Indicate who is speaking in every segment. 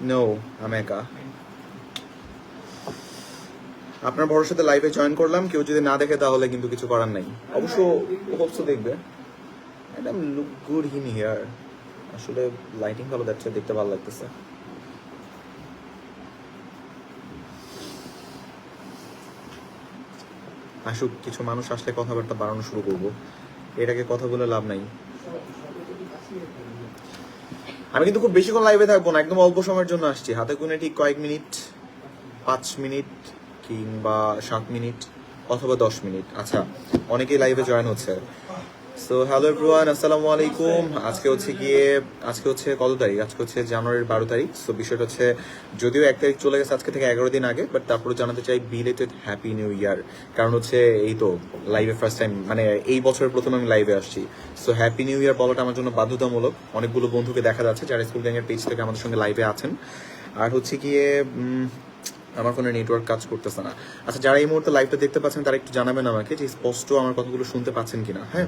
Speaker 1: No আমি একা। আপনার ভরসাতে লাইভে জয়েন করলাম, কেউ যদি না দেখে তাহলে কিন্তু কিছু করার নাই। অবশ্য হোপসো দেখবে। একদম লুক গুড ইন হিয়ার। আসলে লাইটিং ভালো যাচ্ছে, দেখতে ভালো লাগতেছে। আসুক, কিছু মানুষ আসলে কথাবার্তা বাড়ানো শুরু করবো। এটাকে কথা বলে লাভ নাই। আমি কিন্তু খুব বেশিক্ষণ লাইভে থাকবো না, একদম অল্প সময়ের জন্য আসছি। হাতে গুনে ঠিক কয়েক মিনিট, 5 মিনিট কিংবা 7 মিনিট অথবা 10 মিনিট। আচ্ছা, অনেকেই লাইভে জয়েন হচ্ছে। সো হ্যালো এভরিওয়ান, আসসালামু আলাইকুম। আজকে হচ্ছে কত তারিখ? আজকে হচ্ছে জানুয়ারির 12 তারিখ। সো বিষয়টা হচ্ছে, যদিও 1 তারিখ চলে গেছে আজকে থেকে 11 দিন আগে, বাট তারপরে জানাতে চাই বিলেটেড হ্যাপি নিউ ইয়ার। কারণ হচ্ছে এই তো লাইভে ফার্স্ট টাইম, মানে এই বছরের প্রথম আমি লাইভে আসছি। সো হ্যাপি নিউ ইয়ার বলাটা আমার জন্য বাধ্যতামূলক। অনেকগুলো বন্ধুকে দেখা যাচ্ছে যারা স্কুল গ্যাংয়ের পেজ থেকে আমাদের সঙ্গে লাইভে আছেন। আর হচ্ছে গিয়ে আমার ফোনে নেটওয়ার্ক কাজ করতেছে না। আচ্ছা, যারা এই মুহূর্তে লাইভটা দেখতে পাচ্ছেন তারা একটু জানাবেন আমাকে যে স্পষ্ট আমার কথাগুলো শুনতে পাচ্ছেন কিনা। হ্যাঁ,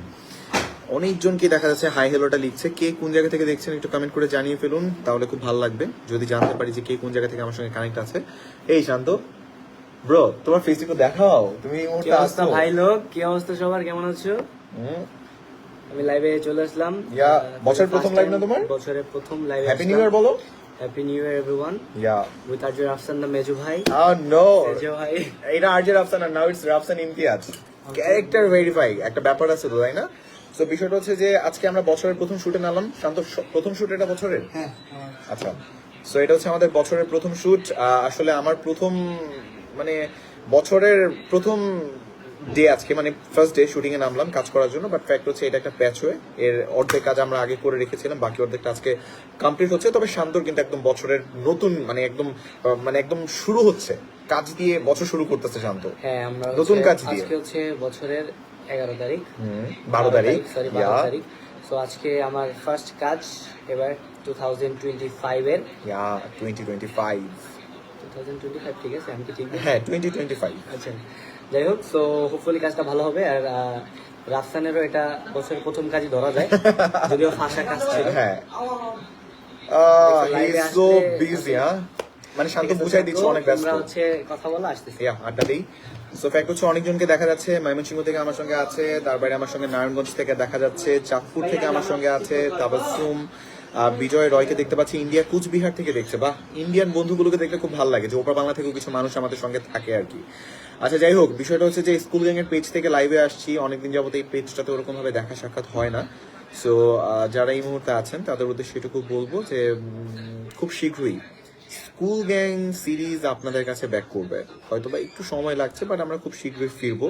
Speaker 1: অনেকজনকে দেখা যাচ্ছে হাই হেলোটা লিখছে। কে কোন জায়গা থেকে দেখছেন একটু কমেন্ট করে জানিয়ে ফেলুন, তাহলে খুব ভালো লাগবে যদি জানতে পারি যে কে কোন জায়গা থেকে আমার সঙ্গে কানেক্ট আছে। এই শান্ত ব্রো, তোমার ফেসবুক দেখাও, তুমি এই মুহূর্তে আসছো।
Speaker 2: ভাই লোক, কি অবস্থা সবার, কেমন আছো? আমি লাইভে চলে আসলাম।
Speaker 1: বছরের প্রথম লাইভ না তোমার?
Speaker 2: বছরের প্রথম লাইভ।
Speaker 1: হ্যাপি নিউ ইয়ার বলো।
Speaker 2: Happy new year everyone. With RJ Rafsan the Meju Bhai.
Speaker 1: No,
Speaker 2: Meju Bhai,
Speaker 1: এটা আরজে রাফসান আর now it's Rafsan Imtiaz. Character verify একটা ব্যাপার আছে তো, তাই না? তো বিষয়টা হচ্ছে যে আজকে আমরা বছরের প্রথম শুটে নামলাম। শান্ত, প্রথম শুট এটা বছরের?
Speaker 2: হ্যাঁ।
Speaker 1: আচ্ছা, সো এটা হচ্ছে আমাদের বছরের প্রথম শুট। আসলে আমার প্রথম, মানে বছরের প্রথম ডে আজকে, মানে ফার্স্ট ডে শুটিং এ নামলাম কাজ করার জন্য। বাট ফ্যাক্ট হচ্ছে এটা একটা প্যাচ হয়ে, এর অর্ধেক কাজ আমরা আগে করে রেখেছিলাম, বাকি অর্ধেকটা আজকে কমপ্লিট হচ্ছে। তবে শান্তর কিন্তু একদম বছরের নতুন, মানে একদম শুরু হচ্ছে কাজ দিয়ে, বছর শুরু করতেছে শান্ত।
Speaker 2: হ্যাঁ, আমরা
Speaker 1: নতুন কাজ দিয়ে।
Speaker 2: আজকে হচ্ছে বছরের 11 তারিখ,
Speaker 1: 12 তারিখ,
Speaker 2: সরি 12 তারিখ। সো আজকে আমার ফার্স্ট কাজ এবার 2025 এর।
Speaker 1: 2025,
Speaker 2: 2025, ঠিক আছে? আমি কি ঠিক?
Speaker 1: হ্যাঁ 2025।
Speaker 2: আচ্ছা, যাই হোক, সো হোপফুলি কাজটা ভালো হবে। আর রাফসানেরও এটা বছরের প্রথম কাজই ধরা যায়, যদিও ফাঁসা কাজ ছিল।
Speaker 1: হ্যাঁ, হি ইজ সো বিজি। মানে শান্ত বুঝাই দিচ্ছে অনেক ব্যস্ত।
Speaker 2: আমরা হচ্ছে কথা বলা আসতেছি,
Speaker 1: আড্ডা দিই। সো ফ্যাক্ট হচ্ছে অনেকজনকে দেখা যাচ্ছে ময়মনসিংহ থেকে আমার সঙ্গে আছে, তার বাইরে আমার সঙ্গে নারায়ণগঞ্জ থেকে দেখা যাচ্ছে, চাঁদপুর থেকে আমার সঙ্গে আছে তাবাসসুম, বিজয় রয়কে দেখতে পাচ্ছি ইন্ডিয়া কুচবিহার থেকে দেখছে। বা ইন্ডিয়ান বন্ধুগুলোকে দেখলে খুব ভালো লাগে যে ওপর বাংলা থেকেও কিছু মানুষ আমাদের সঙ্গে থাকে আর কি। আচ্ছা, যাই হোক, বিষয়টা হচ্ছে যে স্কুল গ্যাংয়ের পেজ থেকে লাইভে আসছি অনেকদিন যাবত। এই পেজটাতে ওরকম ভাবে দেখা সাক্ষাৎ হয় না। সো যারা এই মুহূর্তে আছেন তাদের উদ্দেশ্যে এটুকু বলবো যে খুব শীঘ্রই স্কুল গ্যাং সিরিজ আপনাদের কাছে ব্যাক করবে। হয়তো বা একটু সময় লাগছে, বাট আমরা খুব শীঘ্রই ফিরবো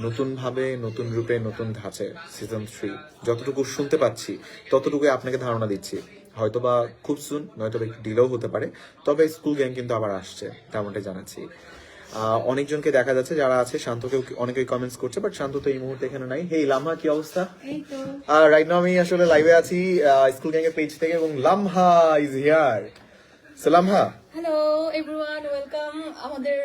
Speaker 1: নতুন ভাবে, নতুন রূপে, নতুন ধাঁচে। সিজন 3 যতটুকু শুনতে পাচ্ছি ততটুকুই আপনাকে ধারণা দিচ্ছি। হয়তো বা খুব সুন, নয়তো একটু ডিলেও হতে পারে। তবে স্কুল গ্যাং কিন্তু আবার আসছে, তেমনটাই জানাচ্ছি। অনেকজনকে দেখা যাচ্ছে যারা আছে, শান্তকেও অনেকেই কমেন্টস করছে, বাট শান্ত তো এই মুহূর্তে এখানে নাই। হেই লামহা, কি অবস্থা? রাইট নাও আমি আসলে লাইভে আছি স্কুল গ্যাং এর পেজ থেকে, এবং Lamha is here. Lamha,
Speaker 3: hello everyone, welcome আমাদের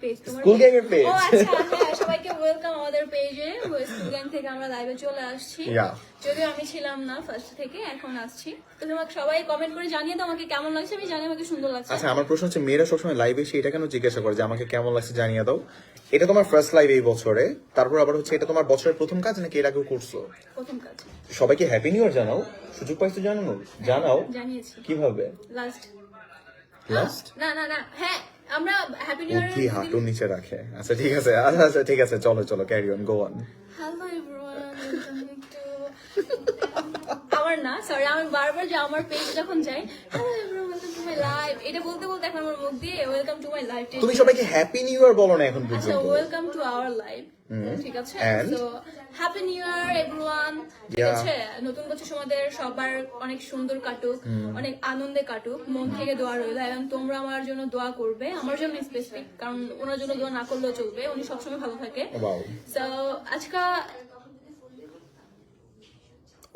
Speaker 3: পেজ,
Speaker 1: স্কুল গ্যাং এর পেজ।
Speaker 3: ও আচ্ছা, হ্যাঁ, সবাইকে ওয়েলকাম আমাদের পেজে। স্কুল গ্যাং থেকে আমরা লাইভে চলে আসছি। যদিও আমি ছিলাম না ফার্স্ট থেকে, এখন আসছি। তো তোমাকে সবাই কমেন্ট করে জানিয়ে দাও আমাকে কেমন লাগছে। আমি জানি আমাকে সুন্দর লাগছে।
Speaker 1: আচ্ছা, আমার প্রশ্ন হচ্ছে, মেয়েরা সবসময় লাইভে এসে এটা কেন জিজ্ঞাসা করে যে আমাকে কেমন লাগছে জানিয়ে দাও? এটা তোমার ফার্স্ট লাইভ এই বছরে, তারপর আবার হচ্ছে এটা তোমার বছরের প্রথম কাজ নাকি এর আগেও করছো?
Speaker 3: প্রথম কাজ।
Speaker 1: সবাইকে হ্যাপি নিউ ইয়ার জানাও, সুযোগ পাইছো জানাও।
Speaker 3: জানিয়েছি
Speaker 1: কিভাবে?
Speaker 3: লাস্ট না না না, হ্যাঁ, আমরা হ্যাপি নিউ
Speaker 1: বুদ্ধি
Speaker 3: ইয়ার।
Speaker 1: হাঁটুর নিচে রাখে। আচ্ছা ঠিক আছে, আচ্ছা ঠিক আছে, চলো carry on, go on.
Speaker 3: Hello everyone, আমার না, সরি, আমি বারবার যে আমার পেজ যখন যাই, hello everyone, welcome to my live, এটা বলতে বলতে এখন আমার মুখ দিয়ে ওয়েলকাম টু মাই লাইভ।
Speaker 1: তুমি সবাইকে হ্যাপি নিউ ইয়ার বলো না এখন
Speaker 3: আচ্ছা,
Speaker 1: পর্যন্ত।
Speaker 3: ওয়েলকাম টু আওয়ার লাইভ, ঠিক আছে?
Speaker 1: And?
Speaker 3: So happy new year everyone, ঠিক আছে? নতুন বছর তোমাদের সবার অনেক সুন্দর কাটুক, অনেক আনন্দে কাটুক, মন থেকে দোয়া রইল। এবং তোমরা আমার জন্য দোয়া করবে, আমার জন্য স্পেসিফিক, কারণ ওনার জন্য দোয়া না করলেও চলবে, উনি সবসময় ভালো থাকে। সো আজকে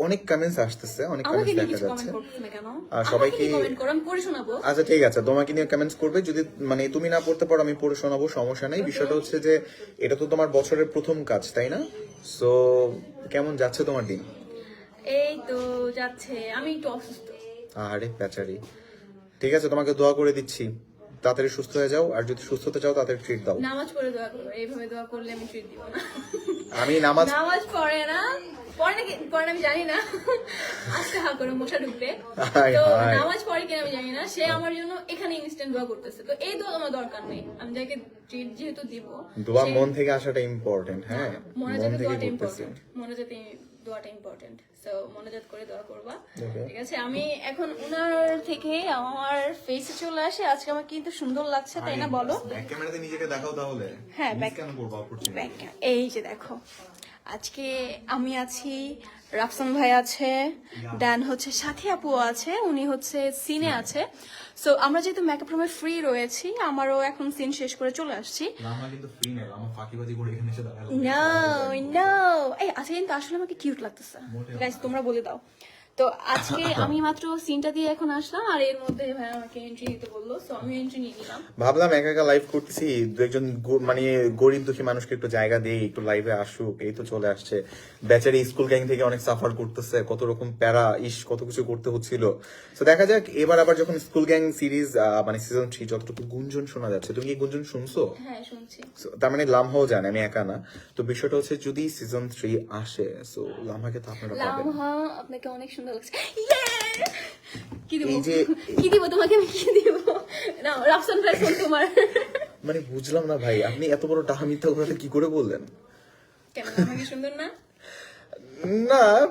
Speaker 1: অনেক কমেন্টস আসতেছে, অনেক
Speaker 3: আমাকে
Speaker 1: কমেন্টস
Speaker 3: নিয়ে
Speaker 1: দেখা
Speaker 3: কিছু
Speaker 1: যাচ্ছে।
Speaker 3: কমেন্ট করতেছ না কেন?
Speaker 1: সবাইকে
Speaker 3: কমেন্ট করো, আমি পড়ে শোনাবো।
Speaker 1: আচ্ছা ঠিক আছে, তোমাকে নিয়ে কমেন্টস করবে, যদি মানে তুমি না পড়তে পারো আমি পড়ে শোনাবো, সমস্যা নেই। বিষয়টা হচ্ছে যে এটা তো তোমার বছরের প্রথম কাজ, তাই না? সো কেমন যাচ্ছে তোমার দিন?
Speaker 3: এই তো যাচ্ছে, আমি একটু অসুস্থ।
Speaker 1: আরে বেচারি, ঠিক আছে, তোমাকে দোয়া করে দিচ্ছি, তাড়াতাড়ি সুস্থ হয়ে যাও, আর যদি সুস্থ হতে চাও তাড়াতাড়ি ট্রিট দাও।
Speaker 3: নামাজ পড়ে দোয়া করবো, এইভাবে দোয়া করলে আমি ট্রিট দিব না।
Speaker 1: আমি নামাজ
Speaker 3: নামাজ পড়ে না, পড়ে নাকি পড়ে না আমি জানি না, আজকে হা করে মশা ঢুকবে।
Speaker 1: হায়
Speaker 3: তো
Speaker 1: হায়।
Speaker 3: নামাজ পড়ে কিনা আমি জানি না, সে আমার জন্য এখানে ইনস্ট্যান্ট দোয়া করতেছে, তো এই দোয়া আমার দরকার নেই, আমি যাকে ট্রিট যেহেতু দিব
Speaker 1: দোয়া
Speaker 3: সে-
Speaker 1: মন থেকে আসাটা ইম্পর্টেন্ট। হ্যাঁ, মন
Speaker 3: মনোজাতে
Speaker 1: থেকে
Speaker 3: দোয়াটা
Speaker 1: করতেছি।
Speaker 3: ইম্পর্টেন্ট, মনোজাতে দোয়াটা ইম্পর্টেন্ট, সো মনোজাত করে দোয়া করবা।
Speaker 1: Okay.
Speaker 3: ঠিক আছে, আমি এখন উনার থেকে আমার ফেসে চলে আসি, আজকে আমার কিন্তু সুন্দর লাগছে তাই না বলো?
Speaker 1: ব্যাক ক্যামেরাতে নিজেকে দেখাও তাহলে।
Speaker 3: হ্যাঁ,
Speaker 1: Miss
Speaker 3: back-
Speaker 1: কেন করবো opportunity?
Speaker 3: এই যে দেখো, আজকে আমি আছি, রাফসান ভাই আছে, দেন হচ্ছে সাথী আপু আছে, উনি হচ্ছে সিনে আছে। সো আমরা যেহেতু মেকআপ রুমে ফ্রি রয়েছি, আমারও এখন সিন শেষ করে চলে আসছি।
Speaker 1: লামা কিন্তু ফ্রি না, লামা ফাঁকিবাজি করে এখানে এসে দাঁড়ালো।
Speaker 3: নো নো, এই আজকে কিন্তু আসলে আমাকে কিউট লাগতেছে গাইস, তোমরা বলে দাও। তো আজকে আমি মাত্র সিনটা দিয়ে এখন আসলাম, আর এর মধ্যে ভাই আমাকে এন্ট্রি দিতে বললো, সো আমি এন্ট্রি নিয়ে নিলাম।
Speaker 1: ভাবলাম একা একা লাইভ করতেছি, দু একজন মানে গরিব দুঃখী মানুষকে একটু জায়গা দেই, একটু লাইভে আসুক। এই তো চলে আসছে বেচারি, স্কুল গ্যাং থেকে অনেক সাফার করতেছে, কত রকম প্যারা, কত কিছু করতে হচ্ছিল। তো দেখা যাক এবার আবার যখন স্কুল গ্যাং সিরিজ মানে সিজন 3 যতটুকু গুঞ্জন শোনা যাচ্ছে, তুমি কি গুঞ্জন শুনছো?
Speaker 3: হ্যাঁ শুনছি।
Speaker 1: So, তার মানে লামহাও জানে, আমি একা না। তো বিষয়টা হচ্ছে যদি সিজন 3 আসে, সো লামহাকে তো আপনারা পাবেন।
Speaker 3: লামহা আপনাকে অনেক সুন্দর লাগছে। Yeah! কি দিব
Speaker 1: এই যে-
Speaker 3: কি দিব তোমাকে, আমি কি দিব? না রাফসান ভাই ফোন তোমার।
Speaker 1: মানে বুঝলাম না ভাই, আপনি এত বড় টাহা মিথ্যা কথা কি করে বললেন?
Speaker 3: কেন আমাকে সুন্দর না?
Speaker 1: না,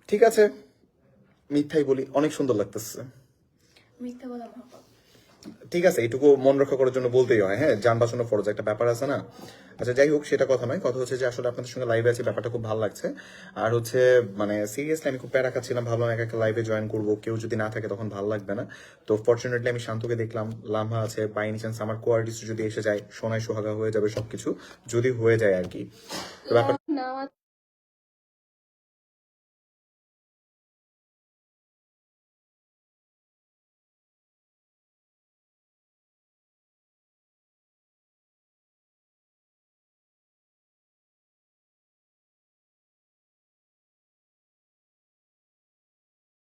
Speaker 1: ঠিক আছে, মিথ্যাই বলি, অনেক সুন্দর লাগতেছে।
Speaker 3: মিথ্যা বলা মহাপাপ।
Speaker 1: ঠিক আছে, এটুকু মন রক্ষা করার জন্য বলতেই হয়। হ্যাঁ, যান বাঁচানো ফরজ, একটা ব্যাপার আছে না। আচ্ছা যাই হোক, সেটা কথা নয়, কথা হচ্ছে যে আসলে আপনাদের সঙ্গে লাইভে আছে, ব্যাপারটা খুব ভালো লাগছে। আর হচ্ছে মানে সিরিয়াসলি আমি খুব প্যারা খাচ্ছিলাম, ভাবলাম একা একটা লাইভে জয়েন করবো, কেউ যদি না থাকে তখন ভালো লাগবে না। তো ফরচুনেটলি আমি শান্তকে দেখলাম, লামহা আছে, বাই এনি চান্স আমার কোয়ার্টিস্ট যদি এসে যায়, সোনায় সোহাগা হয়ে যাবে সবকিছু, যদি হয়ে যায় আর কি। তো ব্যাপার
Speaker 3: না